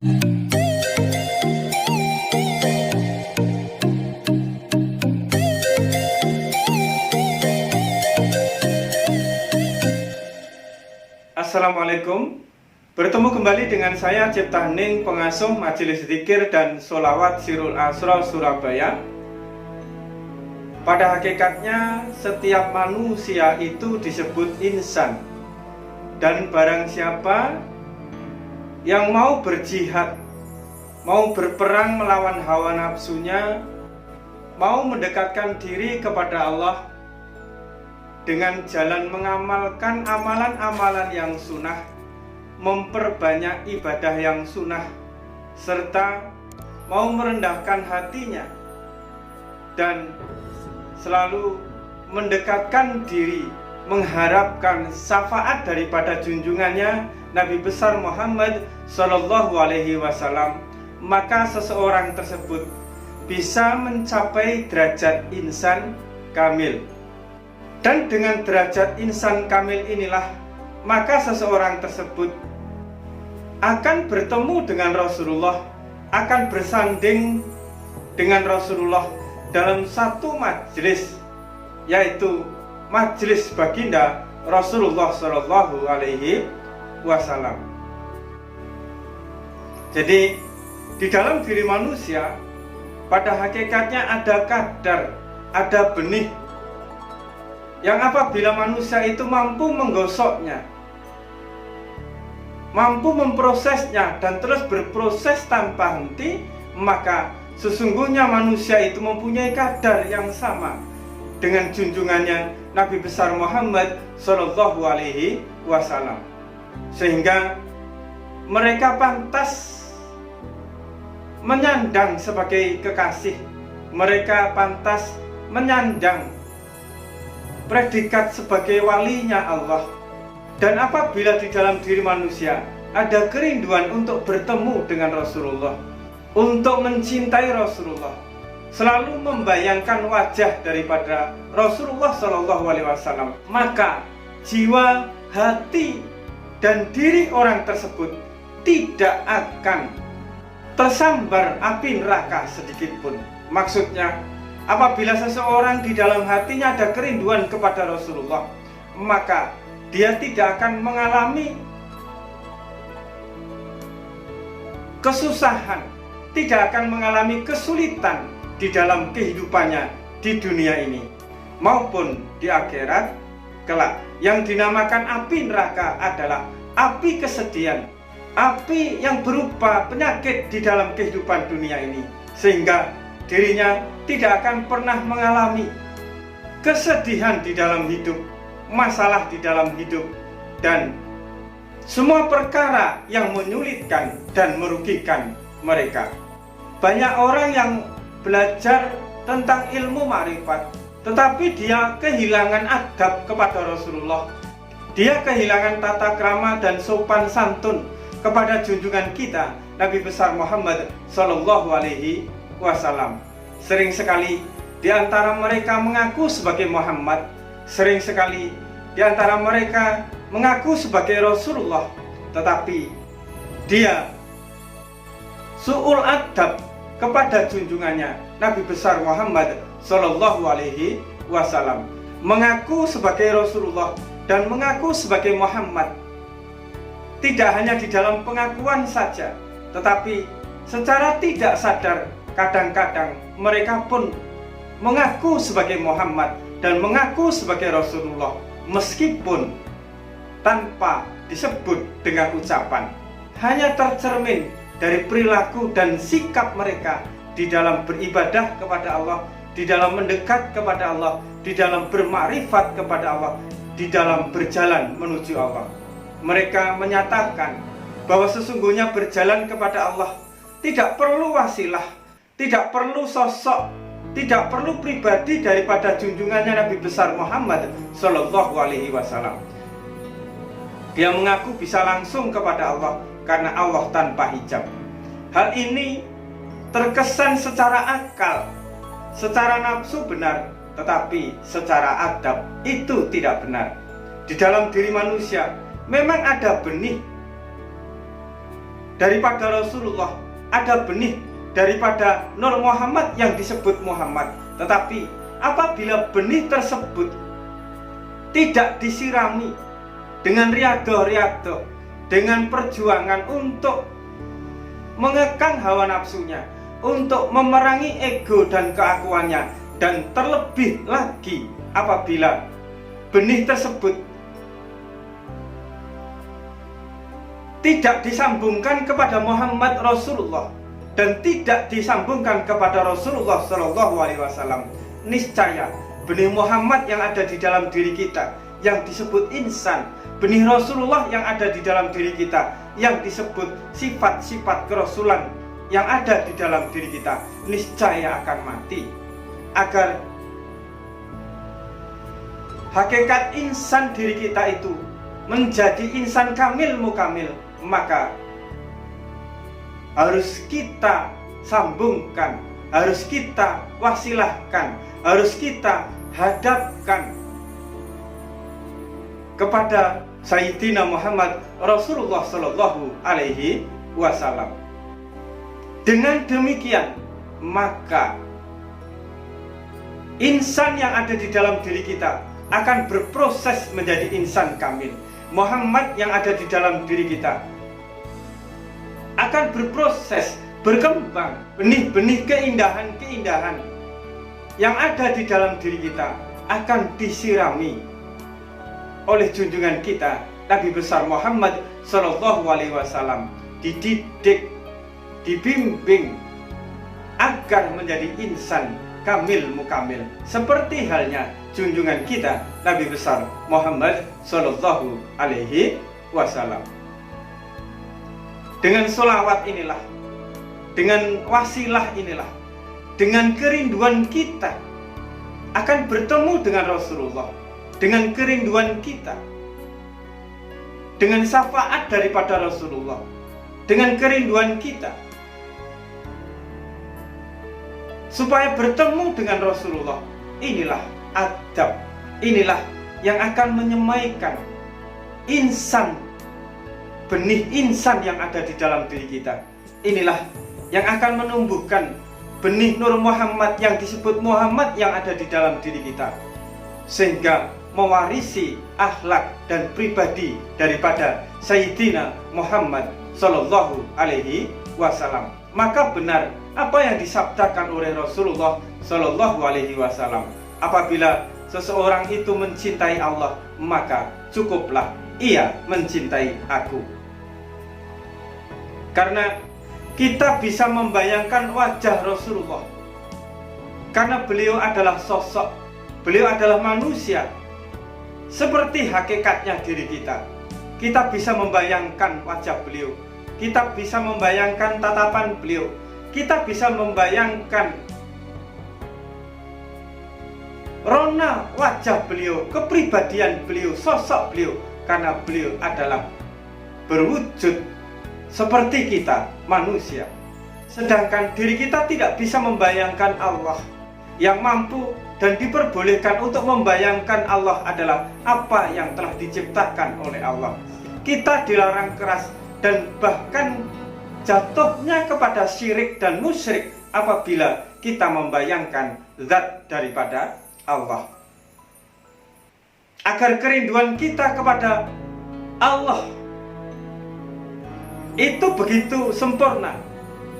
Assalamualaikum. Bertemu kembali dengan saya Cipta Hening, pengasuh Majelis Dzikir dan Sholawat Sirul Asrar Surabaya. Pada hakikatnya setiap manusia itu disebut insan. Dan barang siapa yang mau berjihad, mau berperang melawan hawa nafsunya, mau mendekatkan diri kepada Allah dengan jalan mengamalkan amalan-amalan yang sunnah, memperbanyak ibadah yang sunnah, serta mau merendahkan hatinya dan selalu mendekatkan diri, mengharapkan syafaat daripada junjungannya Nabi besar Muhammad Sallallahu Alaihi Wasallam, maka seseorang tersebut bisa mencapai derajat insan kamil. Dan dengan derajat insan kamil inilah, maka seseorang tersebut akan bertemu dengan Rasulullah, akan bersanding dengan Rasulullah dalam satu majelis, yaitu majelis baginda Rasulullah Shallallahu Alaihi Wasallam. Jadi di dalam diri manusia pada hakikatnya ada kadar, ada benih yang apabila manusia itu mampu menggosoknya, mampu memprosesnya dan terus berproses tanpa henti, maka sesungguhnya manusia itu mempunyai kadar yang sama dengan junjungannya Nabi besar Muhammad Sallallahu Alaihi Wasallam, sehingga mereka pantas menyandang sebagai kekasih, mereka pantas menyandang predikat sebagai walinya Allah. Dan apabila di dalam diri manusia ada kerinduan untuk bertemu dengan Rasulullah, untuk mencintai Rasulullah, selalu membayangkan wajah daripada Rasulullah Shallallahu Alaihi Wasallam, maka jiwa, hati, dan diri orang tersebut tidak akan tersambar api neraka sedikit pun. Maksudnya, apabila seseorang di dalam hatinya ada kerinduan kepada Rasulullah, maka dia tidak akan mengalami kesusahan, tidak akan mengalami kesulitan di dalam kehidupannya di dunia ini maupun di akhirat kelak. Yang dinamakan api neraka adalah api kesedihan, api yang berupa penyakit di dalam kehidupan dunia ini, sehingga dirinya tidak akan pernah mengalami kesedihan di dalam hidup, masalah di dalam hidup, dan semua perkara yang menyulitkan dan merugikan mereka. Banyak orang yang belajar tentang ilmu ma'rifat, tetapi dia kehilangan adab kepada Rasulullah. Dia kehilangan tata krama dan sopan santun kepada junjungan kita Nabi besar Muhammad Sallallahu Alaihi Wasallam. Sering sekali di antara mereka mengaku sebagai Muhammad, sering sekali di antara mereka mengaku sebagai Rasulullah, tetapi dia su'ul adab kepada junjungannya Nabi besar Muhammad Sallallahu Alaihi Wasallam, mengaku sebagai Rasulullah dan mengaku sebagai Muhammad, tidak hanya di dalam pengakuan saja, tetapi secara tidak sadar kadang-kadang mereka pun mengaku sebagai Muhammad dan mengaku sebagai Rasulullah, meskipun tanpa disebut dengan ucapan. Hanya tercermin dari perilaku dan sikap mereka di dalam beribadah kepada Allah, di dalam mendekat kepada Allah, di dalam bermakrifat kepada Allah, di dalam berjalan menuju Allah. Mereka menyatakan bahwa sesungguhnya berjalan kepada Allah tidak perlu wasilah, tidak perlu sosok, tidak perlu pribadi daripada junjungannya Nabi besar Muhammad Sallallahu Alaihi Wasallam. Dia mengaku bisa langsung kepada Allah karena Allah tanpa hijab. Hal ini terkesan secara akal, secara nafsu benar, tetapi secara adab itu tidak benar. Di dalam diri manusia memang ada benih daripada Rasulullah, ada benih daripada Nur Muhammad yang disebut Muhammad. Tetapi apabila benih tersebut tidak disirami dengan riado-riado, dengan perjuangan untuk mengekang hawa nafsunya, untuk memerangi ego dan keakuannya, dan terlebih lagi apabila benih tersebut tidak disambungkan kepada Muhammad Rasulullah dan tidak disambungkan kepada Rasulullah Shallallahu Alaihi Wasallam, niscaya benih Muhammad yang ada di dalam diri kita yang disebut insan, benih Rasulullah yang ada di dalam diri kita yang disebut sifat-sifat kerasulan yang ada di dalam diri kita, niscaya akan mati. Agar hakikat insan diri kita itu menjadi insan kamil mukamil, maka harus kita sambungkan, harus kita wasilahkan, harus kita hadapkan kepada Sayyidina Muhammad Rasulullah Sallallahu Alaihi Wasallam. Dengan demikian, maka insan yang ada di dalam diri kita akan berproses menjadi insan kamil. Muhammad yang ada di dalam diri kita akan berproses, berkembang, benih-benih keindahan-keindahan yang ada di dalam diri kita akan disirami oleh junjungan kita Nabi besar Muhammad Sallallahu Alaihi Wasallam, dididik, dibimbing agar menjadi insan kamil mukamil, seperti halnya junjungan kita Nabi besar Muhammad Sallallahu Alaihi Wasallam. Dengan sholawat inilah, dengan wasilah inilah, dengan kerinduan kita akan bertemu dengan Rasulullah, dengan kerinduan kita, dengan syafaat daripada Rasulullah, dengan kerinduan kita supaya bertemu dengan Rasulullah. Inilah adab, inilah yang akan menyemaikan insan, benih insan yang ada di dalam diri kita. Inilah yang akan menumbuhkan benih Nur Muhammad yang disebut Muhammad yang ada di dalam diri kita, sehingga mewarisi akhlak dan pribadi daripada Sayyidina Muhammad Sallallahu Alaihi Wasallam. Maka benar apa yang disabdakan oleh Rasulullah Sallallahu Alaihi Wasallam, apabila seseorang itu mencintai Allah, maka cukuplah ia mencintai aku. Karena kita bisa membayangkan wajah Rasulullah, karena beliau adalah sosok, beliau adalah manusia seperti hakikatnya diri kita. Kita bisa membayangkan wajah beliau, kita bisa membayangkan tatapan beliau, kita bisa membayangkan rona wajah beliau, kepribadian beliau, sosok beliau, karena beliau adalah berwujud seperti kita manusia. Sedangkan diri kita tidak bisa membayangkan Allah. Yang mampu dan diperbolehkan untuk membayangkan Allah adalah apa yang telah diciptakan oleh Allah. Kita dilarang keras dan bahkan jatuhnya kepada syirik dan musyrik apabila kita membayangkan zat daripada Allah. Agar kerinduan kita kepada Allah itu begitu sempurna,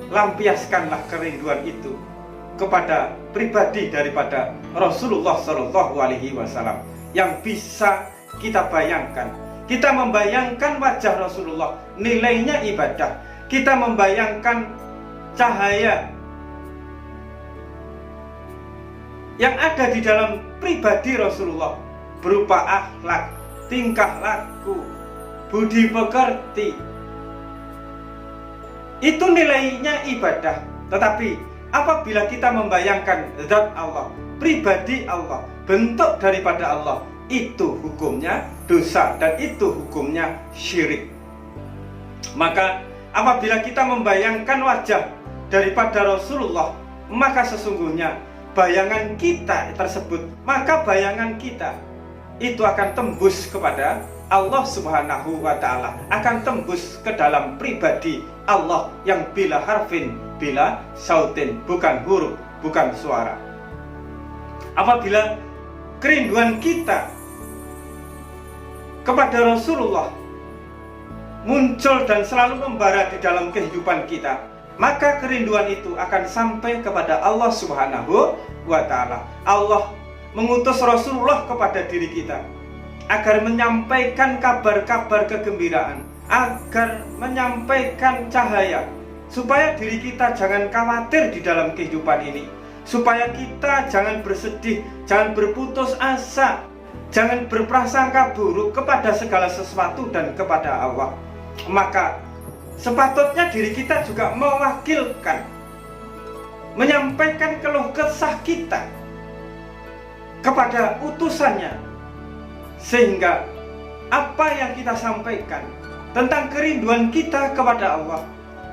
lampiaskanlah kerinduan itu kepada pribadi daripada Rasulullah Shallallahu Alaihi Wasallam yang bisa kita bayangkan. Kita membayangkan wajah Rasulullah, nilainya ibadah. Kita membayangkan cahaya yang ada di dalam pribadi Rasulullah berupa akhlak, tingkah laku, budi pekerti. Itu nilainya ibadah. Tetapi apabila kita membayangkan zat Allah, pribadi Allah, bentuk daripada Allah, itu hukumnya dosa dan itu hukumnya syirik. Maka apabila kita membayangkan wajah daripada Rasulullah, maka sesungguhnya bayangan kita tersebut, maka bayangan kita itu akan tembus kepada Allah Subhanahu wa Ta'ala akan tembus ke dalam pribadi Allah yang bila harfin, bila sautin, bukan huruf, bukan suara. Apabila kerinduan kita kepada Rasulullah muncul dan selalu membara di dalam kehidupan kita, maka kerinduan itu akan sampai kepada Allah Subhanahu wa Ta'ala. Allah mengutus Rasulullah kepada diri kita agar menyampaikan kabar-kabar kegembiraan, agar menyampaikan cahaya, supaya diri kita jangan khawatir di dalam kehidupan ini, supaya kita jangan bersedih, jangan berputus asa, jangan berprasangka buruk kepada segala sesuatu dan kepada Allah. Maka sepatutnya diri kita juga mewakilkan, menyampaikan keluh kesah kita kepada utusannya, sehingga apa yang kita sampaikan tentang kerinduan kita kepada Allah,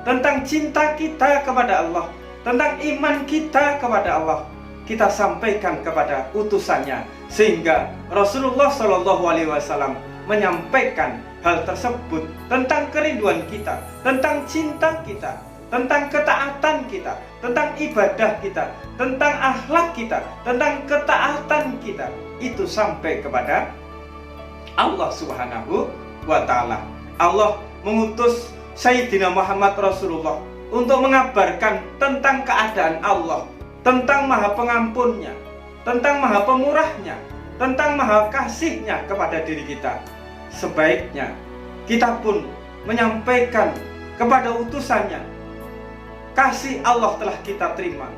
tentang cinta kita kepada Allah, tentang iman kita kepada Allah, kita sampaikan kepada utusannya, sehingga Rasulullah SAW menyampaikan hal tersebut tentang kerinduan kita, tentang cinta kita, tentang ketaatan kita, tentang ibadah kita, tentang akhlak kita, tentang ketaatan kita, itu sampai kepada Allah Subhanahu wa Ta'ala. Allah mengutus Sayyidina Muhammad Rasulullah untuk mengabarkan tentang keadaan Allah, tentang maha pengampunnya, tentang maha pemurahnya, tentang maha kasihnya kepada diri kita. Sebaiknya kita pun menyampaikan kepada utusannya, kasih Allah telah kita terima,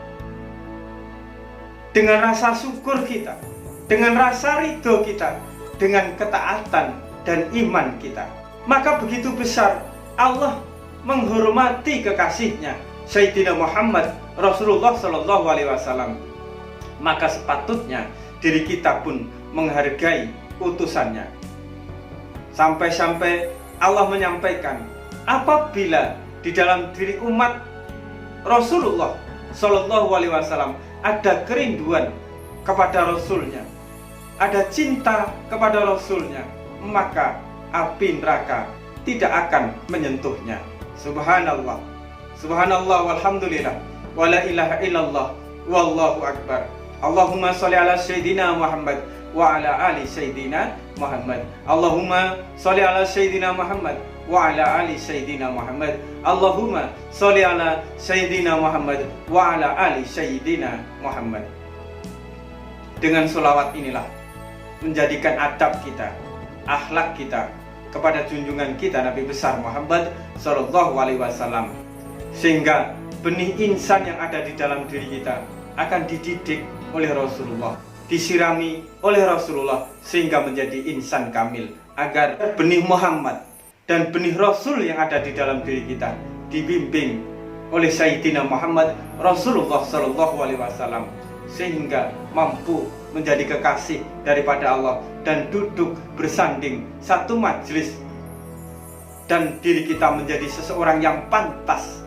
dengan rasa syukur kita, dengan rasa ridho kita, dengan ketaatan dan iman kita. Maka begitu besar Allah menghormati kekasihnya Sayyidina Muhammad Rasulullah SAW. Maka sepatutnya diri kita pun menghargai utusannya. Sampai-sampai Allah menyampaikan, apabila di dalam diri umat Rasulullah SAW ada kerinduan kepada Rasulnya, ada cinta kepada Rasulnya, maka api neraka tidak akan menyentuhnya. Subhanallah, subhanallah, walhamdulillah, wala ilaha illallah, wallahu akbar. Allahumma sholli ala Sayyidina Muhammad wa ala ali Sayyidina Muhammad. Allahumma sholli ala Sayyidina Muhammad wa ala ali Sayyidina Muhammad. Allahumma sholli ala Sayyidina Muhammad wa ala ali Sayyidina Muhammad. Dengan sholawat inilah menjadikan adab kita, akhlak kita kepada junjungan kita Nabi besar Muhammad SAW, sehingga benih insan yang ada di dalam diri kita akan dididik oleh Rasulullah, disirami oleh Rasulullah, sehingga menjadi insan kamil, agar benih Muhammad dan benih Rasul yang ada di dalam diri kita dibimbing oleh Sayyidina Muhammad Rasulullah SAW, sehingga mampu menjadi kekasih daripada Allah dan duduk bersanding satu majelis, dan diri kita menjadi seseorang yang pantas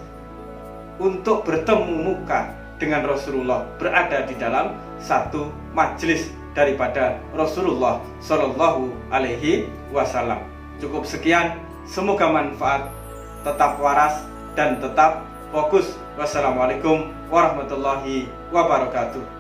untuk bertemu muka dengan Rasulullah, berada di dalam satu majelis daripada Rasulullah Shallallahu Alaihi Wasallam. Cukup sekian, semoga manfaat, tetap waras dan tetap fokus. Wassalamualaikum warahmatullahi wabarakatuh.